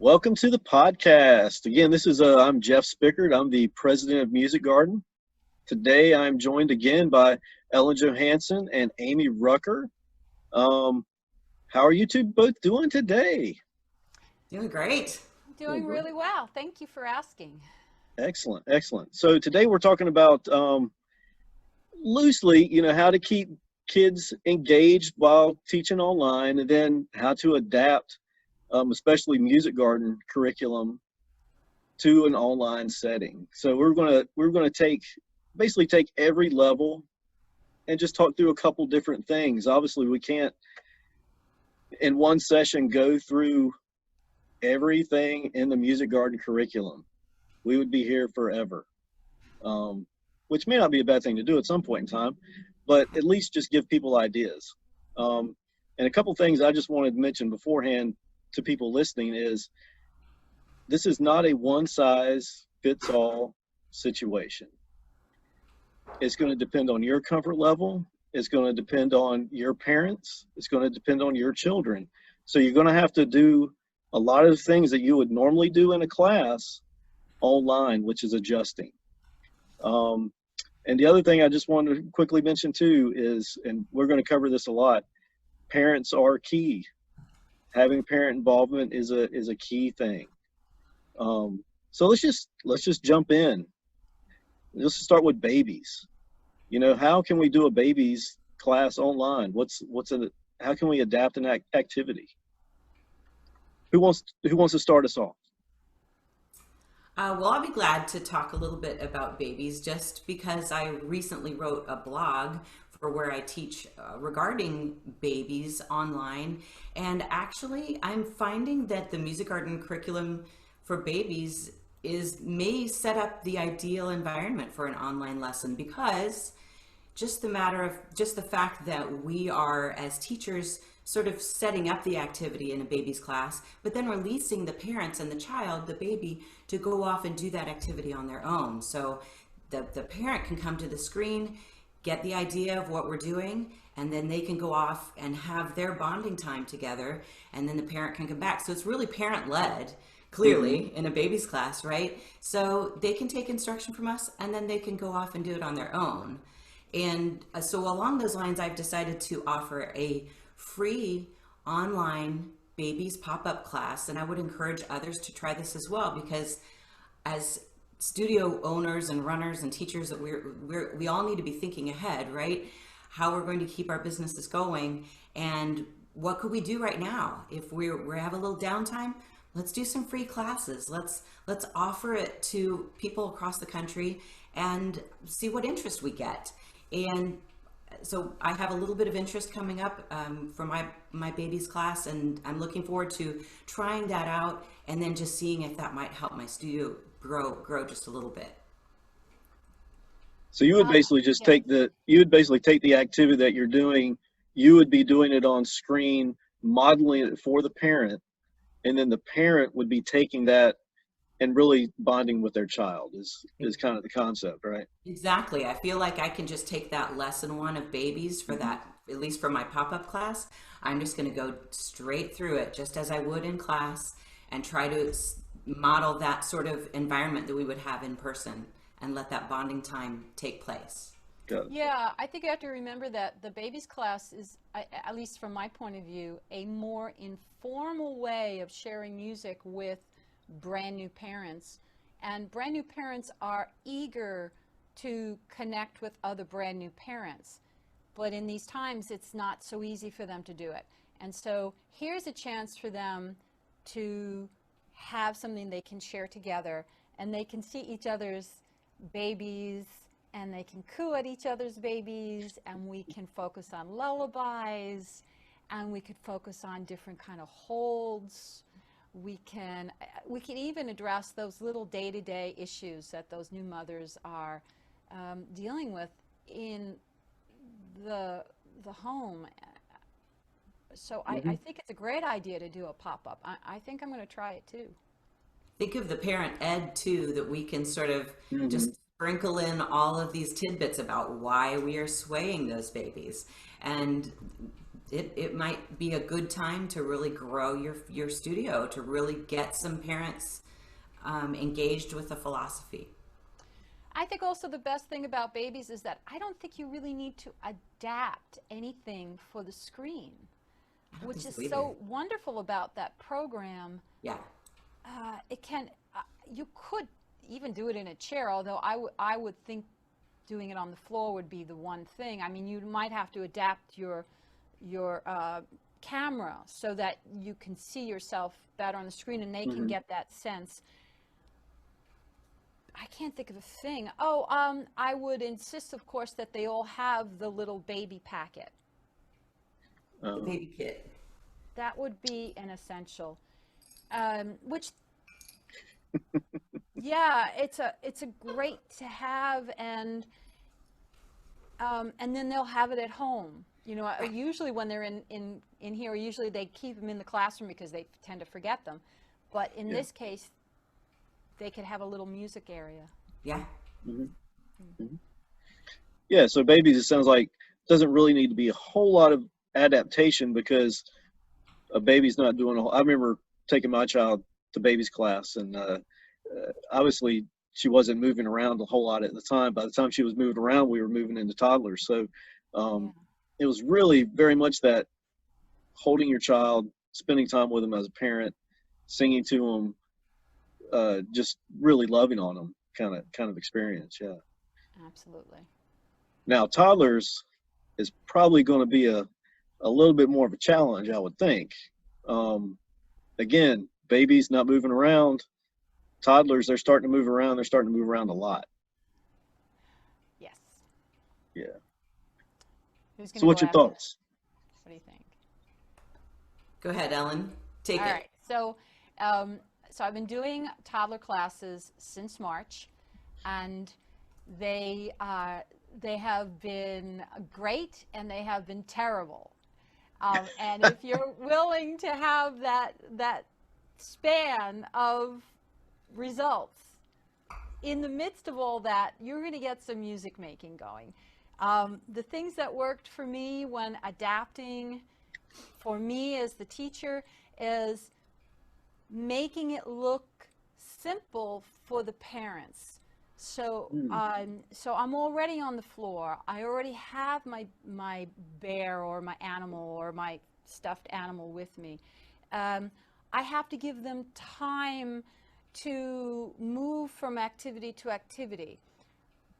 Welcome to the podcast. Again, I'm Jeff Spickard. I'm the president of Musikgarten. Today, I'm joined again by Ellen Johansen and Amy Rucker. How are you two both doing today? Doing great. Doing really well. Thank you for asking. Excellent, excellent. So today we're talking about loosely, how to keep kids engaged while teaching online, and then how to adapt, especially Musikgarten curriculum, to an online setting. So we're gonna take every level and just talk through a couple different things. Obviously, we can't in one session go through everything in the Musikgarten curriculum. We would be here forever, which may not be a bad thing to do at some point in time, but at least just give people ideas. And a couple things I just wanted to mention beforehand to people listening is this is not a one-size-fits-all situation. It's going to depend on your comfort level. It's going to depend on your parents. It's going to depend on your children. So you're going to have to do a lot of things that you would normally do in a class online, which is adjusting. And the other thing I just wanted to quickly mention too is, and we're going to cover this a lot, parents are key. Having parent involvement is a key thing. So let's just jump in. Let's start with babies. How can we do a babies class online? How can we adapt an activity? Who wants to start us off? Well, I'll be glad to talk a little bit about babies just because I recently wrote a blog for where I teach regarding babies online. And actually, I'm finding that the Musikgarten curriculum for babies may set up the ideal environment for an online lesson, because just the fact that we are, as teachers, sort of setting up the activity in a baby's class, but then releasing the parents and the child, the baby, to go off and do that activity on their own. So the parent can come to the screen, get the idea of what we're doing, and then they can go off and have their bonding time together, and then the parent can come back. So it's really parent-led, clearly, in a baby's class, right? So they can take instruction from us, and then they can go off and do it on their own. And so along those lines, I've decided to offer a free online babies pop-up class, and I would encourage others to try this as well, because as studio owners and runners and teachers, that we all need to be thinking ahead, right? How we're going to keep our businesses going, and what could we do right now if we have a little downtime? Let's do some free classes. Let's offer it to people across the country and see what interest we get. And so I have a little bit of interest coming up for my baby's class, and I'm looking forward to trying that out and then just seeing if that might help my studio grow just a little bit. So you would basically just take the activity that you're doing, you would be doing it on screen, modeling it for the parent, and then the parent would be taking that and really bonding with their child is kind of the concept, right? Exactly. I feel like I can just take that lesson one of babies for that, at least for my pop-up class. I'm just going to go straight through it just as I would in class and try to model that sort of environment that we would have in person and let that bonding time take place. Yeah, I think you have to remember that the babies class is, at least from my point of view, a more informal way of sharing music with brand new parents. And brand new parents are eager to connect with other brand new parents. But in these times, it's not so easy for them to do it. And so here's a chance for them to have something they can share together, and they can see each other's babies, and they can coo at each other's babies, and we can focus on lullabies, and we could focus on different kind of holds. We can even address those little day-to-day issues that those new mothers are dealing with in the home. So I think it's a great idea to do a pop-up. I think I'm going to try it too. Think of the parent ed too, that we can sort of just sprinkle in all of these tidbits about why we are swaying those babies. And it might be a good time to really grow your studio, to really get some parents engaged with the philosophy. I think also the best thing about babies is that I don't think you really need to adapt anything for the screen, which is so wonderful about that program. Yeah. It can, you could even do it in a chair, although I would think doing it on the floor would be the one thing. I mean, you might have to adapt your camera so that you can see yourself better on the screen and they can get that sense. I can't think of a thing. Oh, I would insist, of course, that they all have the little baby packet. The baby kit. That would be an essential. Which, yeah, it's a great to have, and then they'll have it at home. You know, usually when they're in here, usually they keep them in the classroom because they tend to forget them. But in this case, they could have a little music area. Yeah. Yeah, so babies, it sounds like, doesn't really need to be a whole lot of adaptation because a baby's not doing a whole. I remember taking my child to baby's class, and obviously she wasn't moving around a whole lot at the time. By the time she was moving around, we were moving into toddlers. So it was really very much that holding your child, spending time with them as a parent, singing to them, just really loving on them kind of experience. Yeah, Absolutely. now toddlers is probably going to be a little bit more of a challenge, I would think. Again, babies not moving around, toddlers, they're starting to move around. They're starting to move around a lot. Yes. Yeah. Who's gonna So what's go your after? thoughts? What do you think? Go ahead, Ellen. Take All it. right. So I've been doing toddler classes since March, and they have been great and they have been terrible. And if you're willing to have that span of results, in the midst of all that, you're going to get some music making going. The things that worked for me when adapting for me as the teacher is making it look simple for the parents. So so I'm already on the floor. I already have my bear or my animal or my stuffed animal with me. I have to give them time to move from activity to activity.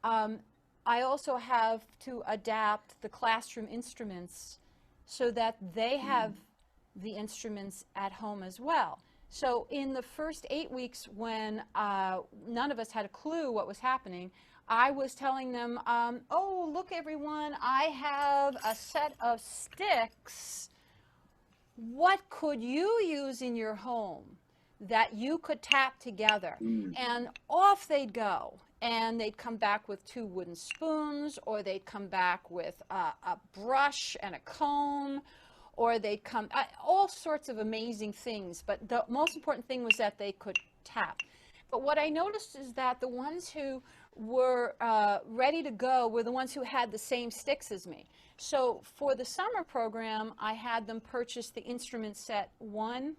I also have to adapt the classroom instruments so that they have the instruments at home as well. So in the first 8 weeks when none of us had a clue what was happening, I was telling them, oh, look everyone, I have a set of sticks. What could you use in your home that you could tap together? And off they'd go. And they'd come back with 2 wooden spoons, or they'd come back with a brush and a comb, or they'd come, all sorts of amazing things. But the most important thing was that they could tap. But what I noticed is that the ones who were ready to go were the ones who had the same sticks as me. So for the summer program, I had them purchase the instrument set 1,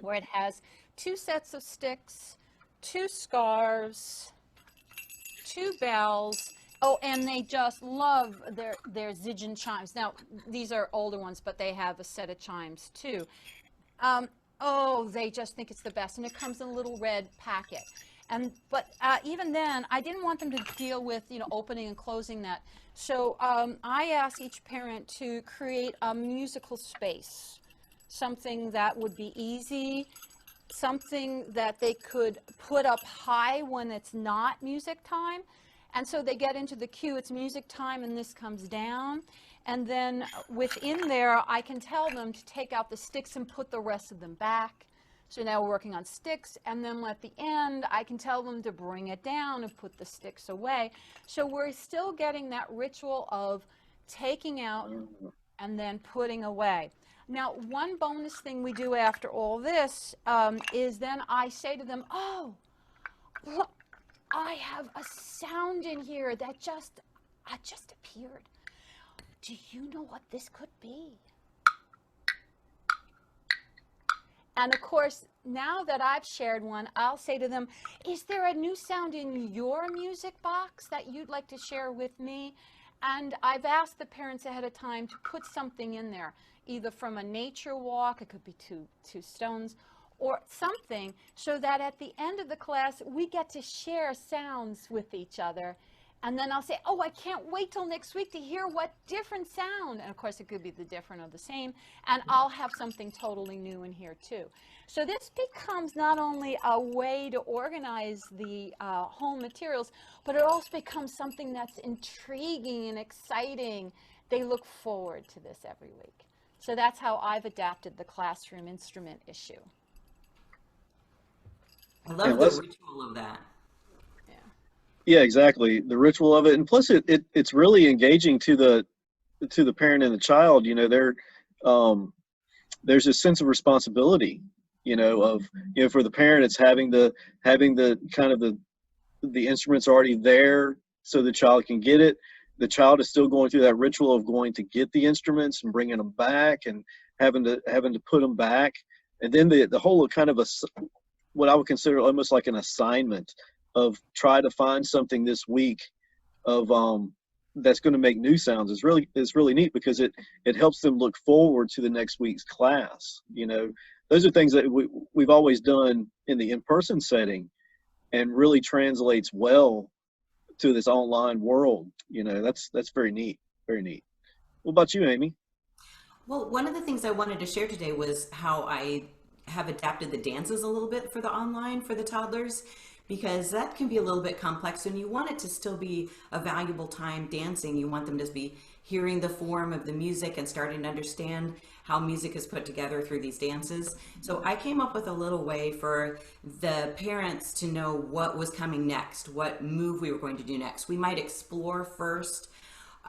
where it has 2 sets of sticks, 2 scarves, 2 bells. Oh, and they just love their Zigen chimes. Now, these are older ones, but they have a set of chimes too. Oh, they just think it's the best, and it comes in a little red packet. But even then, I didn't want them to deal with, opening and closing that. So I asked each parent to create a musical space, something that would be easy, something that they could put up high when it's not music time. And so they get into the cue, it's music time, and this comes down. And then within there, I can tell them to take out the sticks and put the rest of them back. So now we're working on sticks, and then at the end, I can tell them to bring it down and put the sticks away. So we're still getting that ritual of taking out and then putting away. Now, one bonus thing we do after all this is then I say to them, oh, look, I have a sound in here that just appeared. Do you know what this could be? And of course, now that I've shared one, I'll say to them, is there a new sound in your music box that you'd like to share with me? And I've asked the parents ahead of time to put something in there, either from a nature walk, it could be two stones, or something, so that at the end of the class, we get to share sounds with each other. And then I'll say, oh, I can't wait till next week to hear what different sound. And of course, it could be the different or the same. And I'll have something totally new in here too. So this becomes not only a way to organize the home materials, but it also becomes something that's intriguing and exciting. They look forward to this every week. So that's how I've adapted the classroom instrument issue. I love the ritual of that. Yeah, exactly. The ritual of it, and plus it's really engaging to the parent and the child. You know, there's a sense of responsibility. You know, for the parent, it's having the kind of the instruments already there so the child can get it. The child is still going through that ritual of going to get the instruments and bringing them back and having to put them back, and then the whole kind of what I would consider almost like an assignment of try to find something this week of that's going to make new sounds is really neat, because it helps them look forward to the next week's class. You know, those are things that we've always done in the in-person setting, and really translates well to this online world. You know, that's very neat, very neat. What about you, Amy? Well, one of the things I wanted to share today was how I have adapted the dances a little bit for the online for the toddlers, because that can be a little bit complex, and you want it to still be a valuable time dancing. You want them to be hearing the form of the music and starting to understand how music is put together through these dances. So I came up with a little way for the parents to know what was coming next, what move we were going to do next. We might explore first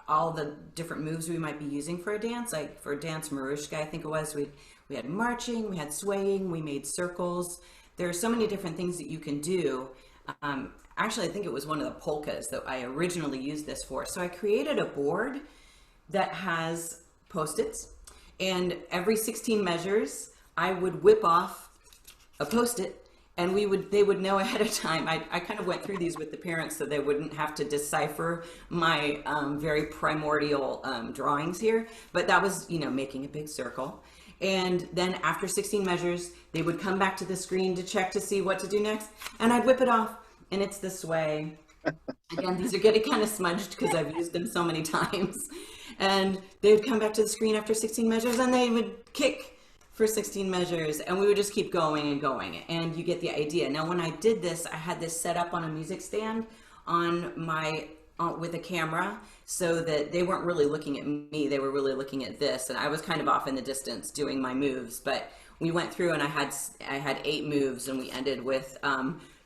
all the different moves we might be using for a dance. Like for dance Marushka, I think it was, we had marching, we had swaying, we made circles. There are so many different things that you can do. Actually, I think it was one of the polkas that I originally used this for. So I created a board that has Post-its, and every 16 measures, I would whip off a Post-it, and they would know ahead of time. I kind of went through these with the parents so they wouldn't have to decipher my very primordial drawings here. But that was, you know, making a big circle. And then after 16 measures, they would come back to the screen to check to see what to do next. And I'd whip it off, and it's the sway. Again, these are getting kind of smudged because I've used them so many times. And they'd come back to the screen after 16 measures, and they would kick for 16 measures, and we would just keep going and going. And you get the idea. Now, when I did this, I had this set up on a music stand on my with a camera, so that they weren't really looking at me, they were really looking at this, and I was kind of off in the distance doing my moves. But we went through, and I had 8 moves, and we ended with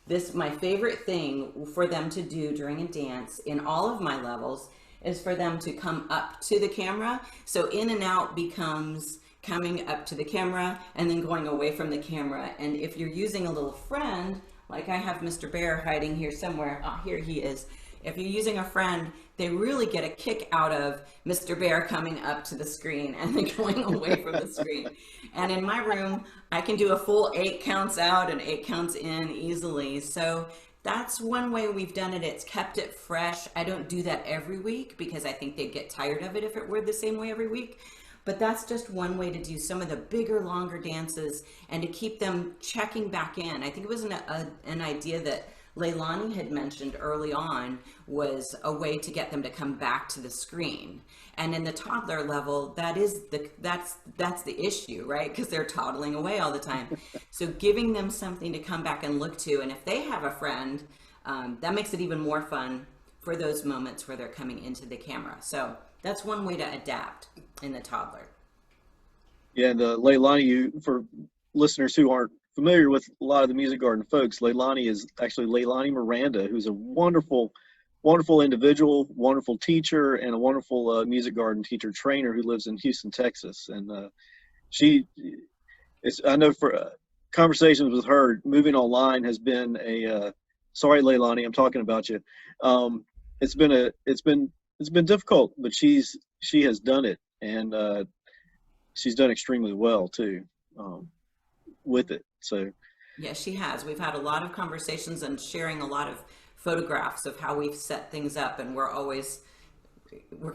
this. My favorite thing for them to do during a dance in all of my levels is for them to come up to the camera. So in and out becomes coming up to the camera and then going away from the camera. And if you're using a little friend, like I have Mr. Bear hiding here somewhere, oh, here he is. If you're using a friend, they really get a kick out of Mr. Bear coming up to the screen and then going away from the screen. And in my room, I can do a full 8 counts out and 8 counts in easily. So that's one way we've done it. It's kept it fresh. I don't do that every week because I think they'd get tired of it if it were the same way every week. But that's just one way to do some of the bigger, longer dances and to keep them checking back in. I think it was an idea that Leilani had mentioned early on, was a way to get them to come back to the screen. And in the toddler level, that's the issue, right? Because they're toddling away all the time. So giving them something to come back and look to, and if they have a friend, that makes it even more fun for those moments where they're coming into the camera. So that's one way to adapt in the toddler. Yeah, and Leilani, for listeners who aren't familiar with a lot of the Music Garden folks, Leilani is actually Leilani Miranda, who's a wonderful, wonderful individual, wonderful teacher, and a wonderful Music Garden Teacher Trainer who lives in Houston, Texas. And I know for conversations with her, moving online has been sorry, Leilani, I'm talking about you. It's been difficult, but she has done it, and she's done extremely well too. with it. So Yeah, she has. We've had a lot of conversations and sharing a lot of photographs of how we've set things up, and we're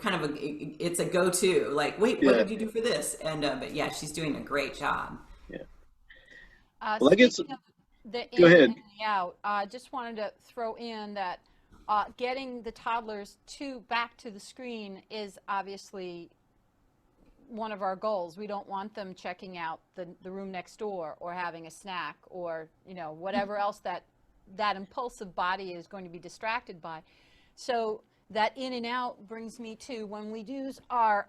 kind of it's a go-to. Like, wait, what yeah, did you do for this? And but yeah, she's doing a great job. yeah. Well, I guess Speaking of the go in ahead. and the out, I just wanted to throw in that getting the toddlers back to the screen is obviously one of our goals. We don't want them checking out the room next door or having a snack or, you know, whatever else that impulsive body is going to be distracted by. So that in and out brings me to when we use our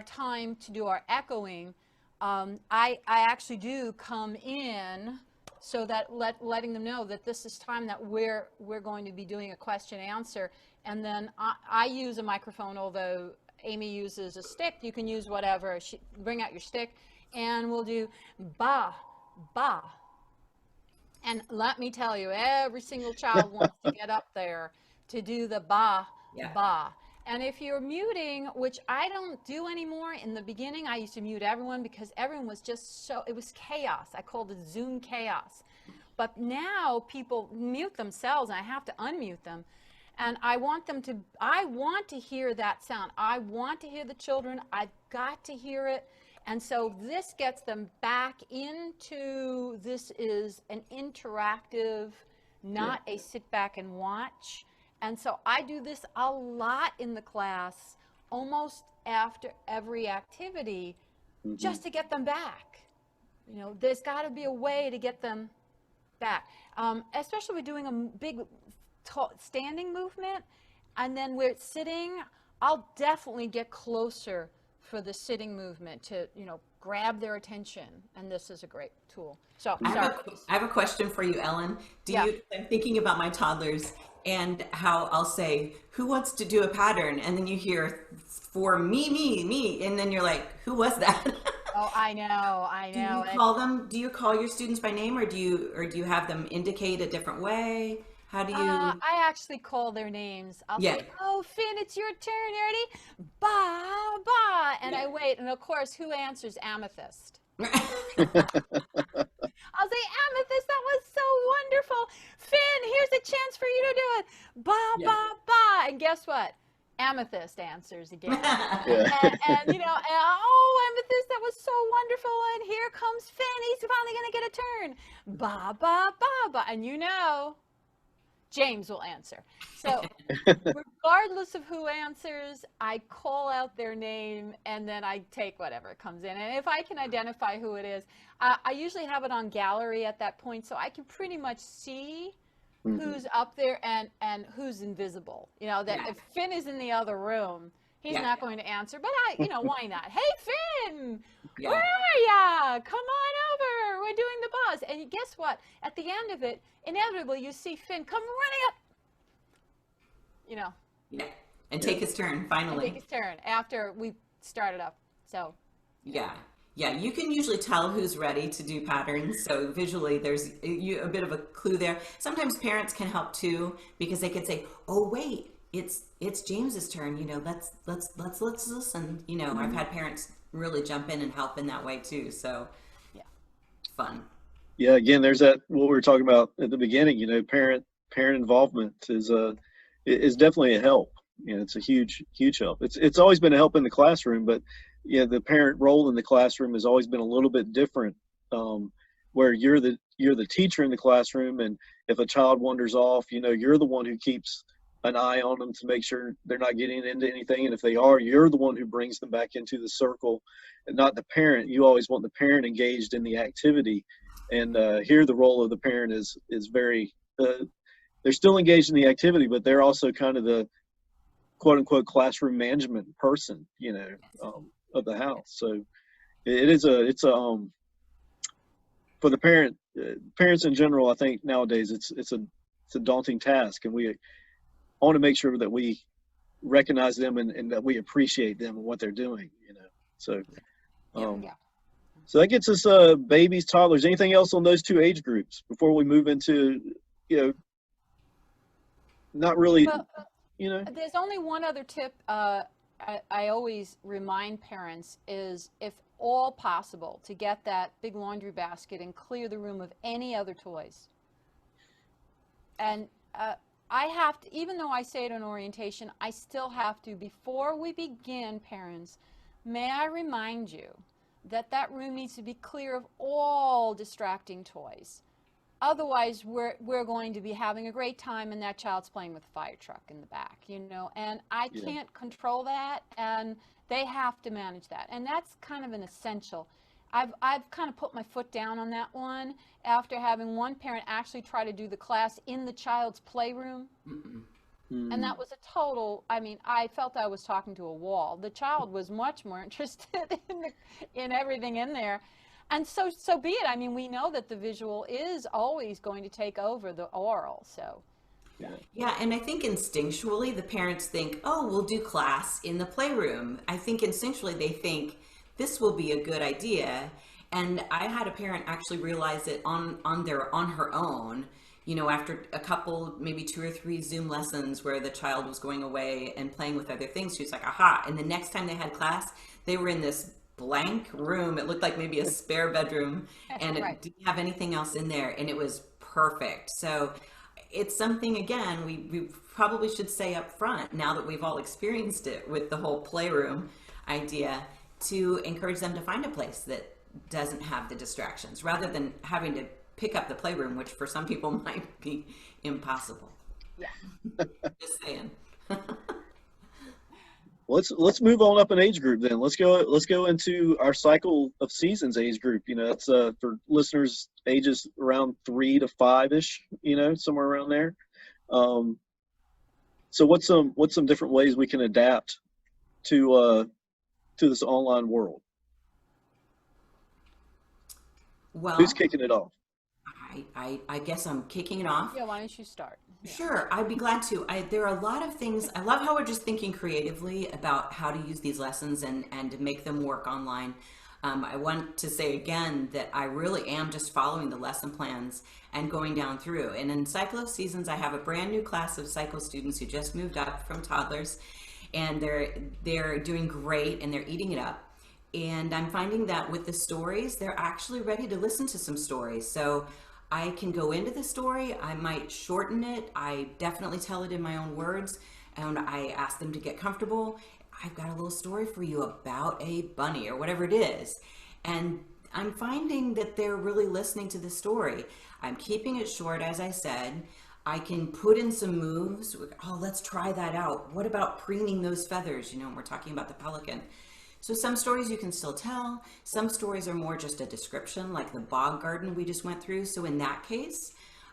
time to do our echoing. I actually do come in so that letting them know that this is time that we're going to be doing a question answer, and then I use a microphone, although Amy uses a stick. You can use whatever. Bring out your stick, and we'll do ba, ba. And let me tell you, every single child wants to get up there to do the ba, Yeah. ba. And if you're muting, which I don't do anymore, in the beginning I used to mute everyone because everyone was just it was chaos. I called it Zoom chaos. But now people mute themselves and I have to unmute them. And I want to hear that sound. I want to hear the children. I've got to hear it. And so this gets them back into, this is an interactive, not a sit back and watch. And so I do this a lot in the class, almost after every activity, just to get them back. You know, there's got to be a way to get them back, especially we're doing a big standing movement, and then we're sitting. I'll definitely get closer for the sitting movement to, you know, grab their attention, and this is a great tool. So I have a question for you, Ellen. I'm thinking about my toddlers and how I'll say, who wants to do a pattern? And then you hear, for me, and then you're like, who was that? Oh, I know. Do you call your students by name, or do you have them indicate a different way? How do you? I actually call their names. I'll say, oh, Finn, it's your turn. You ready? Ba, ba. And I wait. And of course, who answers? Amethyst. I'll say, Amethyst, that was so wonderful. Finn, here's a chance for you to do it. Ba, ba, ba. And guess what? Amethyst answers again. and you know, oh, Amethyst, that was so wonderful. And here comes Finn. He's finally going to get a turn. Ba, ba, ba, ba. And you know, James will answer. So regardless of who answers, I call out their name and then I take whatever comes in. And if I can identify who it is, I usually have it on gallery at that point, so I can pretty much see who's up there and who's invisible. You know, that if Finn is in the other room, he's not going to answer. But why not? Hey, Finn, where are ya? Come on over. We're doing the buzz. And guess what? At the end of it, inevitably, you see Finn come running up. You know. Yeah. And take his turn, finally. And take his turn after we started up. So. Yeah. Yeah, you can usually tell who's ready to do patterns. So visually, there's a bit of a clue there. Sometimes parents can help too, because they can say, "Oh, wait, it's James's turn. You know, let's listen." You know, I've had parents really jump in and help in that way too. So, fun. Yeah, again, there's that what we were talking about at the beginning. You know, parent involvement is definitely a help. You know, it's a huge help. It's always been a help in the classroom, but the parent role in the classroom has always been a little bit different, where you're the teacher in the classroom, and if a child wanders off, you know, you're the one who keeps an eye on them to make sure they're not getting into anything, and if they are, you're the one who brings them back into the circle, and not the parent. You always want the parent engaged in the activity, and here the role of the parent is very they're still engaged in the activity, but they're also kind of the quote unquote classroom management person, you know, of the house. So it's for the parents in general, I think nowadays it's a daunting task, and I want to make sure that we recognize them and that we appreciate them and what they're doing, you know. So so that gets us babies, toddlers. Anything else on those two age groups before we move into, you know, not really, you know? There's only one other tip I always remind parents is, if all possible to get that big laundry basket and clear the room of any other toys. And I have to, even though I say it in orientation, I still have to, before we begin, parents, may I remind you that that room needs to be clear of all distracting toys. Otherwise, we're going to be having a great time and that child's playing with a fire truck in the back, you know, and I can't control that, and they have to manage that. And that's kind of an essential. I've kind of put my foot down on that one after having one parent actually try to do the class in the child's playroom. And that was a total, I mean, I felt I was talking to a wall. The child was much more interested in everything in there. And so be it. I mean, we know that the visual is always going to take over the oral, so. Yeah, and I think instinctually the parents think, oh, we'll do class in the playroom. I think instinctually they think this will be a good idea. And I had a parent actually realize it on her own, you know, after a couple, maybe 2 or 3 Zoom lessons where the child was going away and playing with other things. She was like, aha. And the next time they had class, they were in this blank room. It looked like maybe a spare bedroom, and it didn't have anything else in there, and it was perfect. So it's something, again, we probably should say up front, now that we've all experienced it with the whole playroom idea, to encourage them to find a place that doesn't have the distractions, rather than having to pick up the playroom, which for some people might be impossible. Yeah. Just saying. Let's move on up an age group then. Let's go into our cycle of seasons age group. You know, it's for listeners ages around 3 to 5-ish. You know, somewhere around there. So what's some different ways we can adapt to this online world? Well, who's kicking it off? I guess I'm kicking it off. Yeah, why don't you start? Yeah. Sure, I'd be glad to. There are a lot of things. I love how we're just thinking creatively about how to use these lessons and to make them work online. I want to say again that I really am just following the lesson plans and going down through. And in Cycle of Seasons, I have a brand new class of cycle students who just moved up from Toddlers, and they're doing great and they're eating it up. And I'm finding that with the stories, they're actually ready to listen to some stories. So I can go into the story, I might shorten it, I definitely tell it in my own words, and I ask them to get comfortable. I've got a little story for you about a bunny or whatever it is. And I'm finding that they're really listening to the story. I'm keeping it short, as I said. I can put in some moves. Oh, let's try that out. What about preening those feathers? You know, we're talking about the pelican. So some stories you can still tell. Some stories are more just a description, like the bog garden we just went through. So in that case,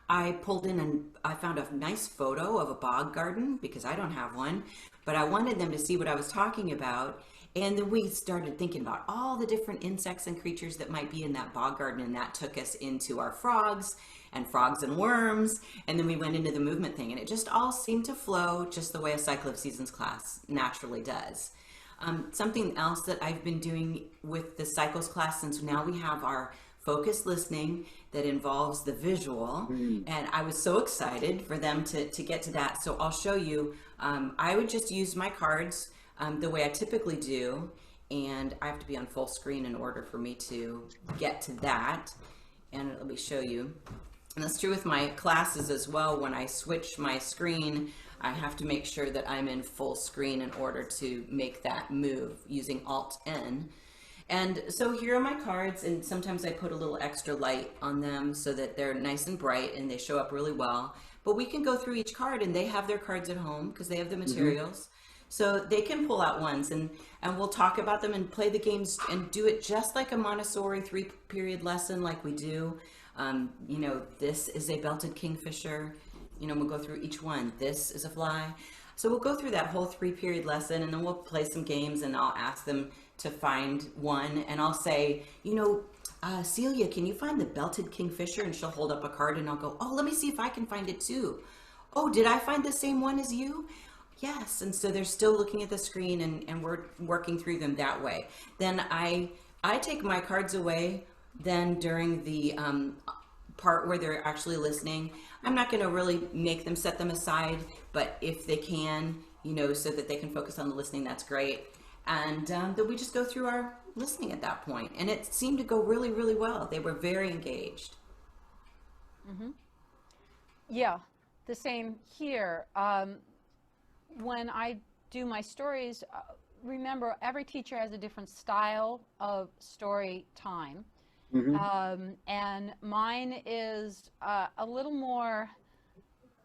I pulled in and I found a nice photo of a bog garden because I don't have one, but I wanted them to see what I was talking about. And then we started thinking about all the different insects and creatures that might be in that bog garden, and that took us into our frogs and worms, and then we went into the movement thing, and it just all seemed to flow just the way a Cycle of Seasons class naturally does. Something else that I've been doing with the cycles class, since now we have our focused listening that involves the visual, and I was so excited for them to get to that. So I'll show you. I would just use my cards the way I typically do, and I have to be on full screen in order for me to get to that. And let me show you. And that's true with my classes as well. When I switch my screen, I have to make sure that I'm in full screen in order to make that move using Alt-N. And so here are my cards, and sometimes I put a little extra light on them so that they're nice and bright and they show up really well. But we can go through each card, and they have their cards at home because they have the materials. So they can pull out ones, and we'll talk about them and play the games and do it just like a Montessori 3-period lesson like we do. You know, this is a belted kingfisher. You know, we'll go through each one. This is a fly. So we'll go through that whole 3-period lesson, and then we'll play some games, and I'll ask them to find one, and I'll say, you know, Celia, can you find the belted kingfisher? And she'll hold up a card, and I'll go, oh, let me see if I can find it too. Oh, did I find the same one as you? Yes. And so they're still looking at the screen, and we're working through them that way. Then I take my cards away then during the part where they're actually listening. I'm not going to really make them set them aside, but if they can, you know, so that they can focus on the listening, that's great. And then we just go through our listening at that point, and it seemed to go really, really well. They were very engaged. Mm-hmm. Yeah, the same here. When I do my stories, remember, every teacher has a different style of story time. Mm-hmm. And mine is a little more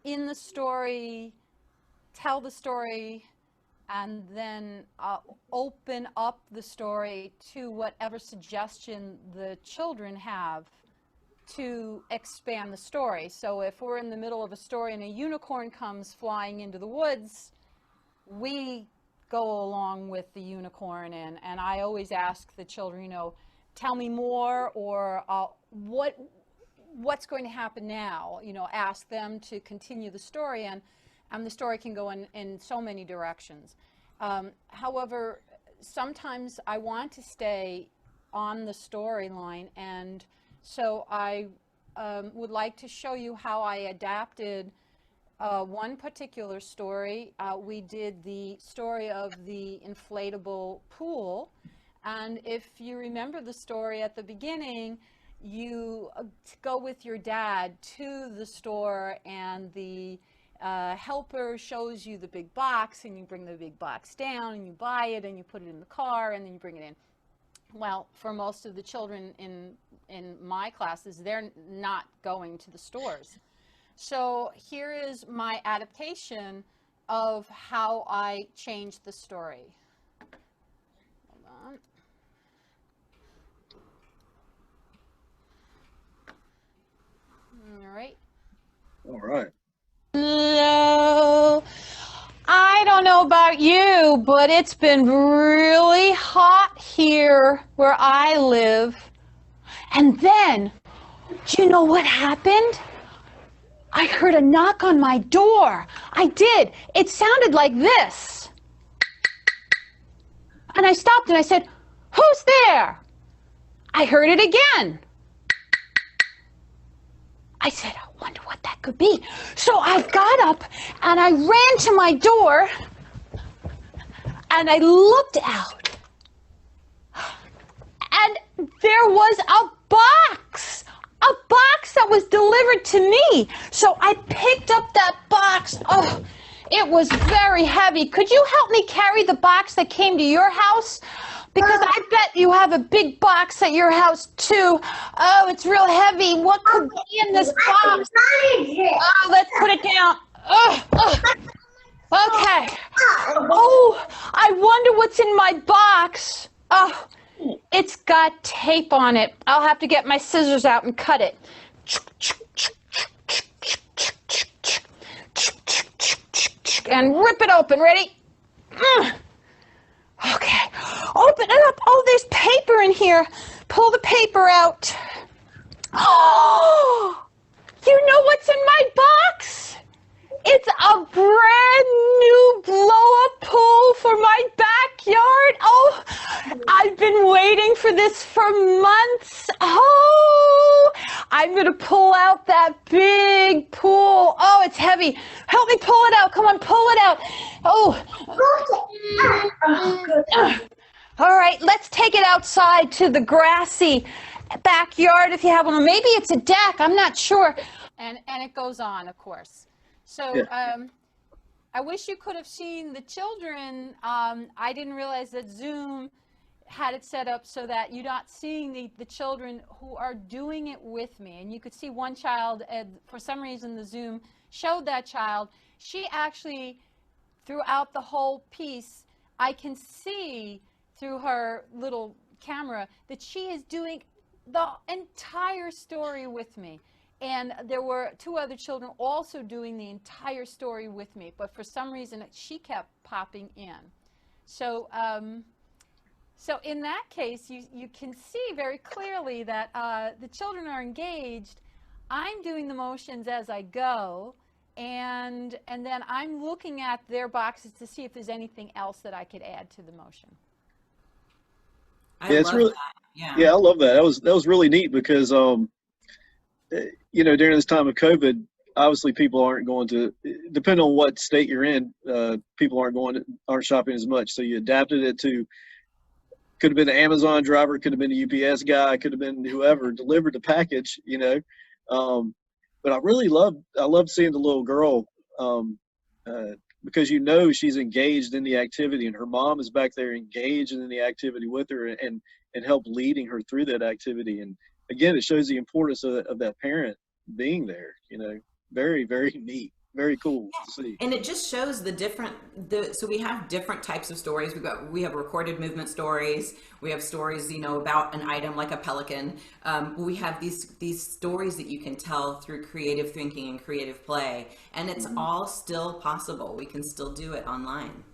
in the story, tell the story, and then open up the story to whatever suggestion the children have to expand the story. So if we're in the middle of a story and a unicorn comes flying into the woods, we go along with the unicorn, and I always ask the children, you know, tell me more, or what's going to happen now, you know, ask them to continue the story, and the story can go in so many directions. However, sometimes I want to stay on the storyline, and so I would like to show you how I adapted one particular story. We did the story of the inflatable pool, and if you remember the story at the beginning, you go with your dad to the store, and the helper shows you the big box, and you bring the big box down, and you buy it, and you put it in the car, and then you bring it in. Well, for most of the children in my classes, they're not going to the stores. So here is my adaptation of how I changed the story. Hold on. All right. All right. Hello. I don't know about you, but it's been really hot here where I live. And then, do you know what happened? I heard a knock on my door. I did. It sounded like this. And I stopped and I said, "Who's there?" I heard it again. I said, "I wonder what that could be." So I got up and I ran to my door and I looked out. And there was a box that was delivered to me. So I picked up that box. Oh, it was very heavy. Could you help me carry the box that came to your house? Because I bet you have a big box at your house too. Oh, it's real heavy. What could be in this box? Oh, let's put it down. Okay. Oh, I wonder what's in my box. Oh, it's got tape on it. I'll have to get my scissors out and cut it. And rip it open. Ready? Okay. Open it up. Oh, there's paper in here. Pull the paper out. Oh, you know what's in my box? It's a brand new blow-up pool for my backyard. Oh, I've been waiting for this for months. Oh, I'm going to pull out that big pool. Oh, it's heavy. Help me pull it out. Come on, pull it out. Oh. All right, let's take it outside to the grassy backyard if you have one. Maybe it's a deck. I'm not sure. And it goes on, of course. So Yeah. I wish you could have seen the children. I didn't realize that Zoom had it set up so that you're not seeing the children who are doing it with me. And you could see one child, for some reason the Zoom showed that child. She actually, throughout the whole piece, I can see through her little camera that she is doing the entire story with me. And there were two other children also doing the entire story with me, but for some reason she kept popping in. So, so in that case, you can see very clearly that the children are engaged. I'm doing the motions as I go, and then I'm looking at their boxes to see if there's anything else that I could add to the motion. I it's love really, that. yeah, I love that. That was really neat because you know, during this time of COVID, obviously people aren't going to, depending on what state you're in, people aren't shopping as much. So you adapted it to Could have been an Amazon driver, could have been a UPS guy, could have been whoever delivered the package, but I love seeing the little girl, because she's engaged in the activity, and her mom is back there engaged in the activity with her and help leading her through that activity. And again, it shows the importance of that parent being there. Very, very neat. Very cool to see. And it just shows so we have different types of stories. We have recorded movement stories. We have stories, about an item like a pelican. We have these stories that you can tell through creative thinking and creative play. And it's all still possible. We can still do it online.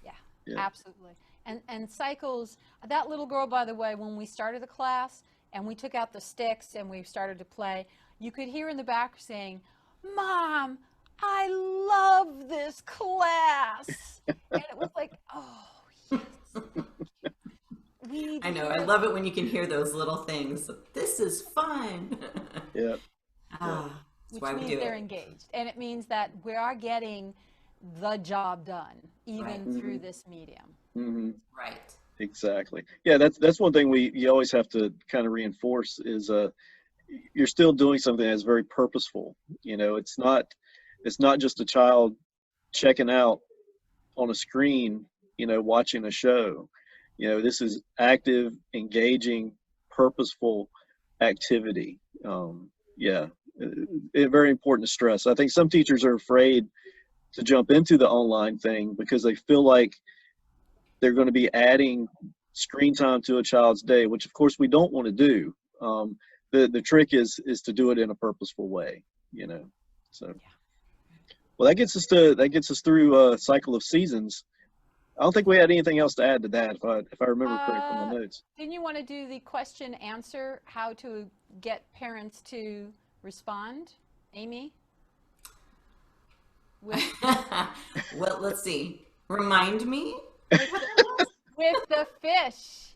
Yeah. Absolutely. And cycles, that little girl, by the way, when we started the class and we took out the sticks and we started to play, you could hear in the back saying, "Mom, I love this class." And it was like, oh, yes. I know. I love it when you can hear those little things. This is fun. Yeah. Which means they're engaged. And it means that we are getting the job done, even through this medium. Mm-hmm. Right. Exactly. Yeah, that's one thing you always have to kind of reinforce is you're still doing something that's very purposeful. It's not just a child checking out on a screen, watching a show. This is active, engaging, purposeful activity. Very important to stress. I think some teachers are afraid to jump into the online thing because they feel like they're going to be adding screen time to a child's day, which of course we don't want to do. The trick is to do it in a purposeful way, so. Well, that gets us through a cycle of seasons. I don't think we had anything else to add to that, if I remember correctly from my notes. Didn't you want to do the question answer, how to get parents to respond, Amy? Well, let's see. Remind me. With the fish.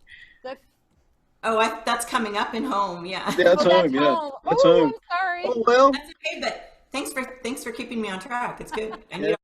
That's coming up in home. Yeah. Yeah, that's home. Yeah, that's home. I'm sorry. Oh well. That's okay, but thanks for keeping me on track. It's good. Yeah.